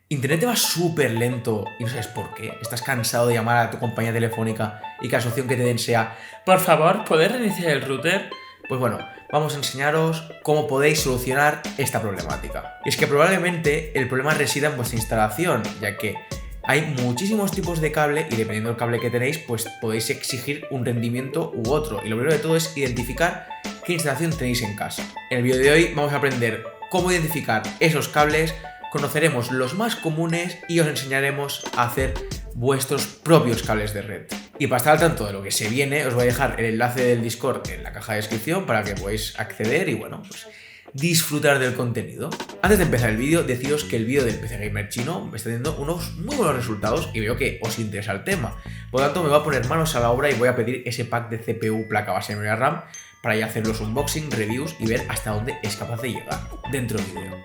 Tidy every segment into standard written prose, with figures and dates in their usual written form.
Internet te va súper lento y no sabes por qué. Estás cansado de llamar a tu compañía telefónica y que la solución que te den sea, por favor, ¿puedes reiniciar el router? Pues bueno, vamos a enseñaros cómo podéis solucionar esta problemática. Y es que probablemente el problema resida en vuestra instalación, ya que hay muchísimos tipos de cable y dependiendo del cable que tenéis, pues podéis exigir un rendimiento u otro. Y lo primero de todo es identificar qué instalación tenéis en casa. En el vídeo de hoy vamos a aprender cómo identificar esos cables, conoceremos los más comunes y os enseñaremos a hacer vuestros propios cables de red. Y para estar al tanto de lo que se viene, os voy a dejar el enlace del Discord en la caja de descripción para que podáis acceder y bueno, pues disfrutar del contenido. Antes de empezar el vídeo, deciros que el vídeo del PC Gamer chino me está teniendo unos muy buenos resultados y veo que os interesa el tema. Por lo tanto, me voy a poner manos a la obra y voy a pedir ese pack de CPU, placa base de memoria RAM para ya hacer los unboxing, reviews y ver hasta dónde es capaz de llegar dentro del vídeo.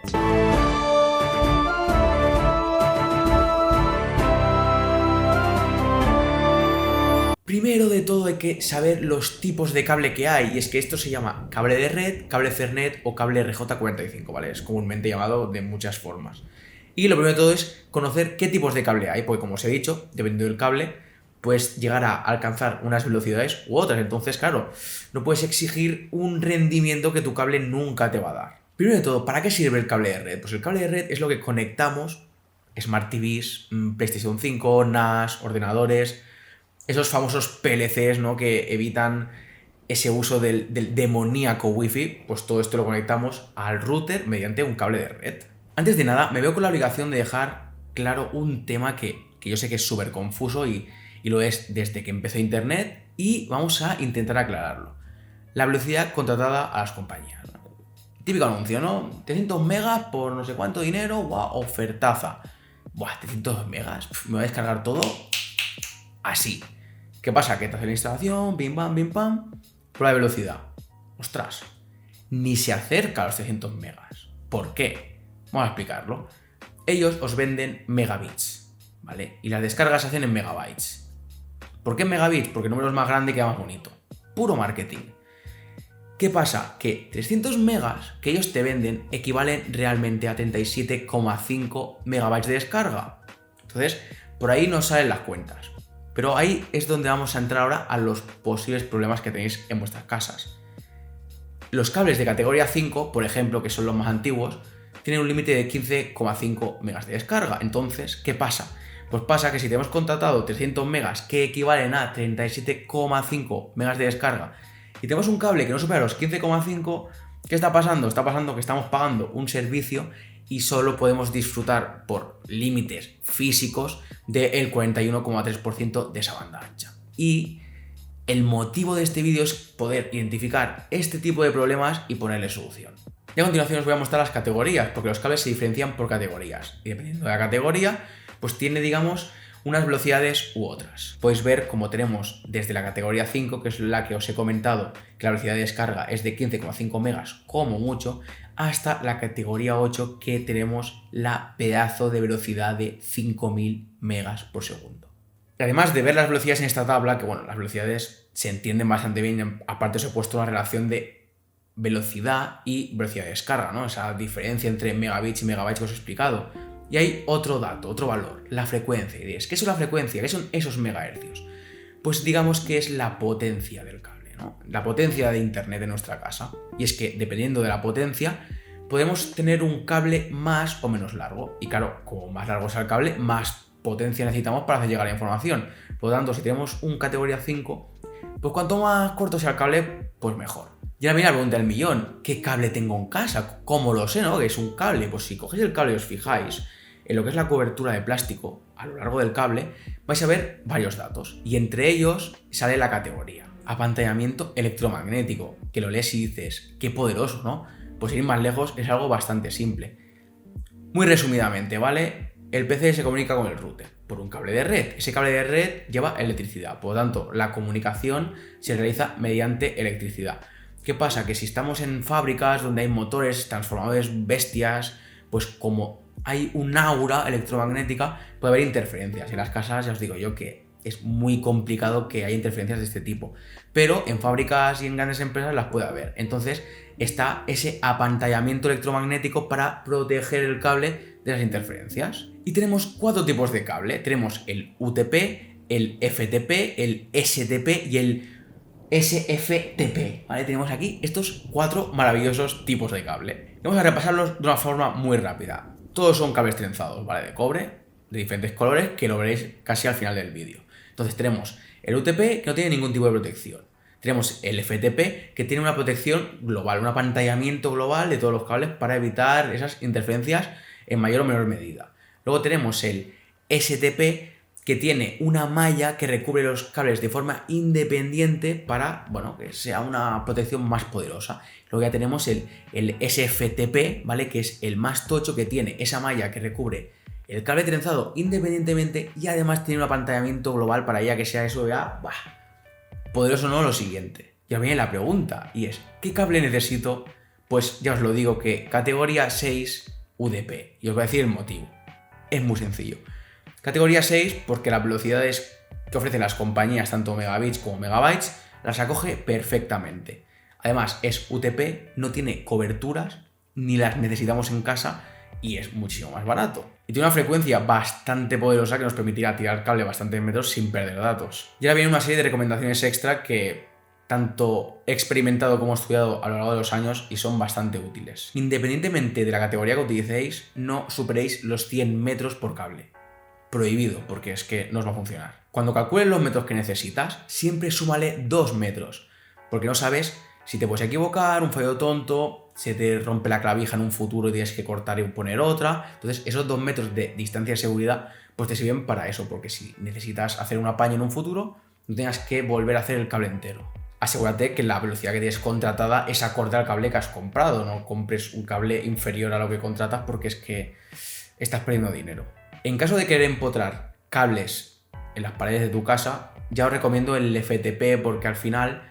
Primero de todo hay que saber los tipos de cable que hay, y es que esto se llama cable de red, cable Ethernet o cable RJ45, ¿vale? Es comúnmente llamado de muchas formas. Y lo primero de todo es conocer qué tipos de cable hay, porque como os he dicho, dependiendo del cable, puedes llegar a alcanzar unas velocidades u otras. Entonces, claro, no puedes exigir un rendimiento que tu cable nunca te va a dar. Primero de todo, ¿para qué sirve el cable de red? Pues el cable de red es lo que conectamos Smart TVs, PlayStation 5, NAS, ordenadores, esos famosos PLCs, ¿no?, que evitan ese uso del demoníaco Wi-Fi. Pues todo esto lo conectamos al router mediante un cable de red. Antes de nada, me veo con la obligación de dejar claro un tema que yo sé que es súper confuso y lo es desde que empezó Internet, y vamos a intentar aclararlo. La velocidad contratada a las compañías. Típico anuncio, ¿no? 300 megas por no sé cuánto dinero, ¡guau! Ofertaza. Buah, 300 megas, me voy a descargar todo así. ¿Qué pasa? Que te hace la instalación, bim pam, prueba de velocidad. Ostras, ni se acerca a los 300 megas. ¿Por qué? Vamos a explicarlo. Ellos os venden megabits, ¿vale? Y las descargas se hacen en megabytes. ¿Por qué en megabits? Porque el número es más grande y queda más bonito. Puro marketing. ¿Qué pasa? Que 300 megas que ellos te venden equivalen realmente a 37,5 megabytes de descarga. Entonces, por ahí nos salen las cuentas. Pero ahí es donde vamos a entrar ahora a los posibles problemas que tenéis en vuestras casas. Los cables de categoría 5, por ejemplo, que son los más antiguos, tienen un límite de 15,5 megas de descarga. Entonces, ¿qué pasa? Pues pasa que si tenemos contratado 300 megas que equivalen a 37,5 megas de descarga y tenemos un cable que no supera los 15,5, ¿qué está pasando? Está pasando que estamos pagando un servicio y solo podemos disfrutar por límites físicos del 41,3% de esa banda ancha. Y el motivo de este vídeo es poder identificar este tipo de problemas y ponerle solución. Y a continuación os voy a mostrar las categorías, porque los cables se diferencian por categorías. Y dependiendo de la categoría, pues tiene, digamos, unas velocidades u otras. Podéis ver cómo tenemos desde la categoría 5, que es la que os he comentado, que la velocidad de descarga es de 15,5 megas como mucho, hasta la categoría 8, que tenemos la pedazo de velocidad de 5000 megas por segundo. Y además de ver las velocidades en esta tabla, que bueno, las velocidades se entienden bastante bien, aparte os he puesto una relación de velocidad y velocidad de descarga, ¿no? Esa diferencia entre megabits y megabytes que os he explicado. Y hay otro dato, otro valor, la frecuencia. Y diréis, ¿qué es la frecuencia? ¿Qué son esos megahercios? Pues digamos que es la potencia del cable, ¿no? La potencia de internet de nuestra casa. Y es que dependiendo de la potencia, podemos tener un cable más o menos largo. Y claro, como más largo sea el cable, más potencia necesitamos para hacer llegar la información. Por lo tanto, si tenemos un categoría 5, pues cuanto más corto sea el cable, pues mejor. Y ahora viene la pregunta del millón, ¿qué cable tengo en casa? ¿Cómo lo sé, no? Que es un cable. Pues si cogéis el cable y os fijáis en lo que es la cobertura de plástico a lo largo del cable, vais a ver varios datos. Y entre ellos sale la categoría, apantallamiento electromagnético, que lo lees y dices, qué poderoso, ¿no? Pues ir más lejos es algo bastante simple. Muy resumidamente, ¿vale? El PC se comunica con el router por un cable de red. Ese cable de red lleva electricidad, por lo tanto, la comunicación se realiza mediante electricidad. ¿Qué pasa? Que si estamos en fábricas donde hay motores, transformadores bestias, pues como hay un aura electromagnética, puede haber interferencias. En las casas ya os digo yo que es muy complicado que haya interferencias de este tipo, pero en fábricas y en grandes empresas las puede haber. Entonces está ese apantallamiento electromagnético para proteger el cable de las interferencias. Y tenemos 4 tipos de cable. Tenemos el UTP, el FTP, el STP y el SFTP, ¿vale? Tenemos aquí estos 4 maravillosos tipos de cable. Vamos a repasarlos de una forma muy rápida. Todos son cables trenzados, ¿vale? De cobre, de diferentes colores, que lo veréis casi al final del vídeo. Entonces tenemos el UTP, que no tiene ningún tipo de protección. Tenemos el FTP, que tiene una protección global, un apantallamiento global de todos los cables para evitar esas interferencias en mayor o menor medida. Luego tenemos el STP, que tiene una malla que recubre los cables de forma independiente para, bueno, que sea una protección más poderosa. Luego ya tenemos el SFTP, ¿vale? Que es el más tocho, que tiene esa malla que recubre el cable trenzado independientemente y además tiene un apantallamiento global para ya que sea eso ya, poderoso. No, lo siguiente. Y ahora viene la pregunta, y es, ¿qué cable necesito? Pues ya os lo digo, que categoría 6 UDP. Y os voy a decir el motivo. Es muy sencillo. Categoría 6 porque las velocidades que ofrecen las compañías, tanto megabits como megabytes, las acoge perfectamente. Además, es UTP, no tiene coberturas, ni las necesitamos en casa y es muchísimo más barato. Y tiene una frecuencia bastante poderosa que nos permitirá tirar cable bastantes metros sin perder datos. Y ahora viene una serie de recomendaciones extra que tanto he experimentado como he estudiado a lo largo de los años y son bastante útiles. Independientemente de la categoría que utilicéis, no superéis los 100 metros por cable. Prohibido, porque es que no os va a funcionar. Cuando calcules los metros que necesitas, siempre súmale 2 metros, porque no sabes si te puedes equivocar, un fallo tonto, se te rompe la clavija en un futuro y tienes que cortar y poner otra. Entonces esos 2 metros de distancia de seguridad pues te sirven para eso, porque si necesitas hacer un apaño en un futuro, no tengas que volver a hacer el cable entero. Asegúrate que la velocidad que tienes contratada es acorde al cable que has comprado, no compres un cable inferior a lo que contratas porque es que estás perdiendo dinero. En caso de querer empotrar cables en las paredes de tu casa, ya os recomiendo el FTP porque al final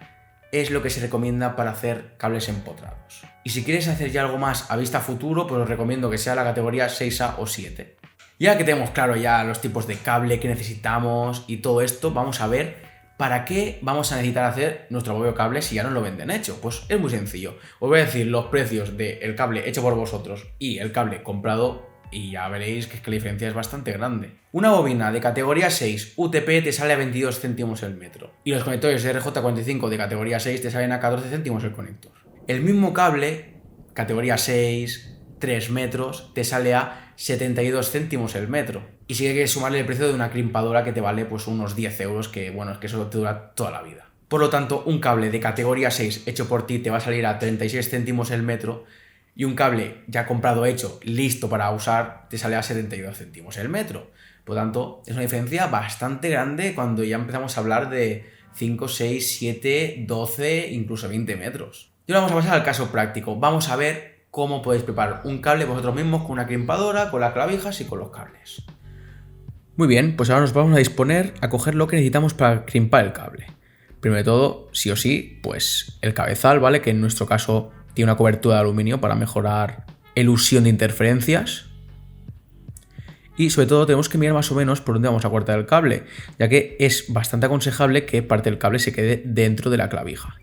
es lo que se recomienda para hacer cables empotrados. Y si quieres hacer ya algo más a vista futuro, pues os recomiendo que sea la categoría 6A o 7. Ya que tenemos claro ya los tipos de cable que necesitamos y todo esto, vamos a ver para qué vamos a necesitar hacer nuestro propio cable si ya nos lo venden hecho. Pues es muy sencillo. Os voy a decir los precios del cable hecho por vosotros y el cable comprado y ya veréis que la diferencia es bastante grande. Una bobina de categoría 6 UTP te sale a 22 céntimos el metro. Y los conectores RJ45 de categoría 6 te salen a 14 céntimos el conector. El mismo cable, categoría 6, 3 metros, te sale a 72 céntimos el metro. Y sí que hay que sumarle el precio de una crimpadora que te vale pues unos 10 euros, que bueno, es que eso te dura toda la vida. Por lo tanto, un cable de categoría 6 hecho por ti te va a salir a 36 céntimos el metro. Y un cable ya comprado, hecho, listo para usar, te sale a 72 céntimos el metro. Por lo tanto, es una diferencia bastante grande cuando ya empezamos a hablar de 5, 6, 7, 12, incluso 20 metros. Y ahora vamos a pasar al caso práctico. Vamos a ver cómo podéis preparar un cable vosotros mismos con una crimpadora, con las clavijas y con los cables. Muy bien, pues ahora nos vamos a disponer a coger lo que necesitamos para crimpar el cable. Primero de todo, sí o sí, pues el cabezal, ¿vale? Que en nuestro caso tiene una cobertura de aluminio para mejorar elusión de interferencias. Y sobre todo tenemos que mirar más o menos por dónde vamos a cortar el cable, ya que es bastante aconsejable que parte del cable se quede dentro de la clavija.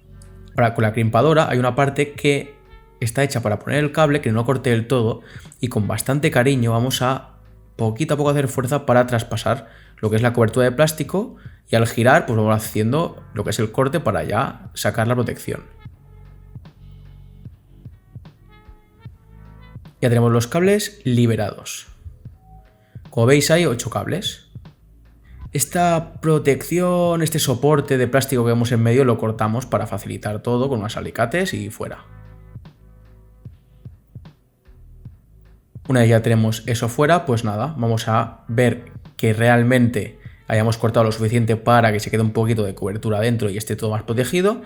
Ahora, con la crimpadora hay una parte que está hecha para poner el cable, que no corte del todo, y con bastante cariño vamos a poquito a poco hacer fuerza para traspasar lo que es la cobertura de plástico, y al girar pues vamos haciendo lo que es el corte para ya sacar la protección. Ya tenemos los cables liberados. Como veis hay 8 cables. Esta protección, este soporte de plástico que vemos en medio lo cortamos para facilitar todo con unos alicates y fuera. Una vez ya tenemos eso fuera, pues nada, vamos a ver que realmente hayamos cortado lo suficiente para que se quede un poquito de cobertura dentro y esté todo más protegido.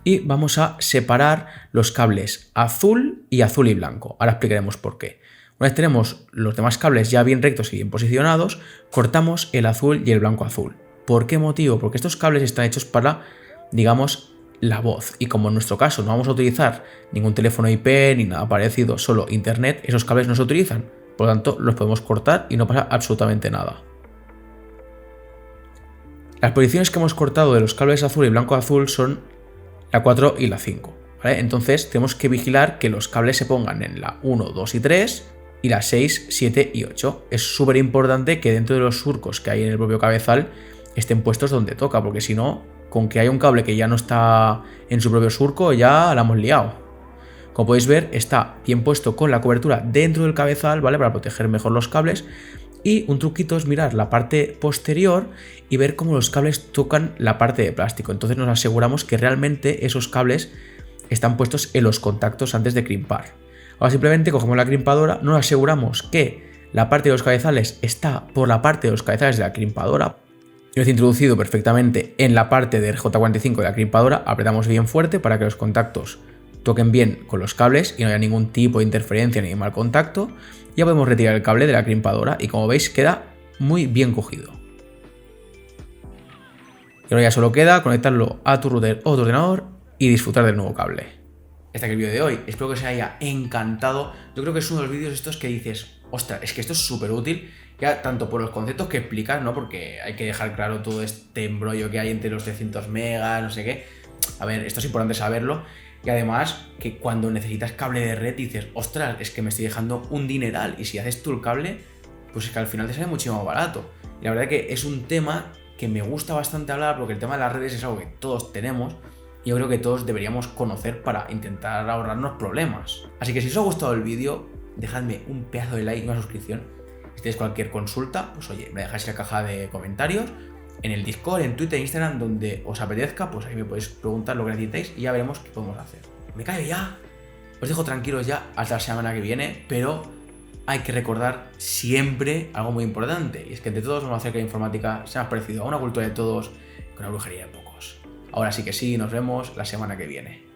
Y vamos a separar los cables azul y blanco. Ahora explicaremos por qué. Una vez tenemos los demás cables ya bien rectos y bien posicionados, cortamos el azul y el blanco azul. ¿Por qué motivo? Porque estos cables están hechos para, digamos, la voz. Y como en nuestro caso no vamos a utilizar ningún teléfono IP ni nada parecido, solo internet, esos cables no se utilizan. Por lo tanto, los podemos cortar y no pasa absolutamente nada. Las posiciones que hemos cortado de los cables azul y blanco azul son la 4 y la 5, ¿vale? Entonces tenemos que vigilar que los cables se pongan en la 1, 2 y 3 y las 6, 7 y 8. Es súper importante que dentro de los surcos que hay en el propio cabezal estén puestos donde toca, porque si no, con que haya un cable que ya no está en su propio surco, ya la hemos liado. Como podéis ver, está bien puesto con la cobertura dentro del cabezal, ¿vale? Para proteger mejor los cables. Y un truquito es mirar la parte posterior y ver cómo los cables tocan la parte de plástico. Entonces nos aseguramos que realmente esos cables están puestos en los contactos antes de crimpar. Ahora simplemente cogemos la crimpadora, nos aseguramos que la parte de los cabezales está por la parte de los cabezales de la crimpadora. Una vez introducido perfectamente en la parte de J45 de la crimpadora, apretamos bien fuerte para que los contactos toquen bien con los cables y no haya ningún tipo de interferencia ni mal contacto. Ya podemos retirar el cable de la crimpadora y como veis queda muy bien cogido. Y ahora ya solo queda conectarlo a tu router o tu ordenador y disfrutar del nuevo cable. Este es el vídeo de hoy, espero que os haya encantado. Yo creo que es uno de los vídeos estos que dices, ostras, es que esto es súper útil, ya tanto por los conceptos que explicas, ¿no? Porque hay que dejar claro todo este embrollo que hay entre los 300 megas, no sé qué. A ver, esto es importante saberlo. Y además, que cuando necesitas cable de red dices, ostras, es que me estoy dejando un dineral. Y si haces tú el cable, pues es que al final te sale mucho más barato. Y la verdad que es un tema que me gusta bastante hablar, porque el tema de las redes es algo que todos tenemos. Y yo creo que todos deberíamos conocer para intentar ahorrarnos problemas. Así que si os ha gustado el vídeo, dejadme un pedazo de like y una suscripción. Si tenéis cualquier consulta, pues oye, me dejáis en la caja de comentarios, en el Discord, en Twitter, Instagram, donde os apetezca, pues ahí me podéis preguntar lo que necesitéis y ya veremos qué podemos hacer. Me callo ya, os dejo tranquilos ya hasta la semana que viene, pero hay que recordar siempre algo muy importante, y es que entre todos vamos a hacer que la informática sea más parecida a una cultura de todos que una brujería de pocos. Ahora sí que sí, nos vemos la semana que viene.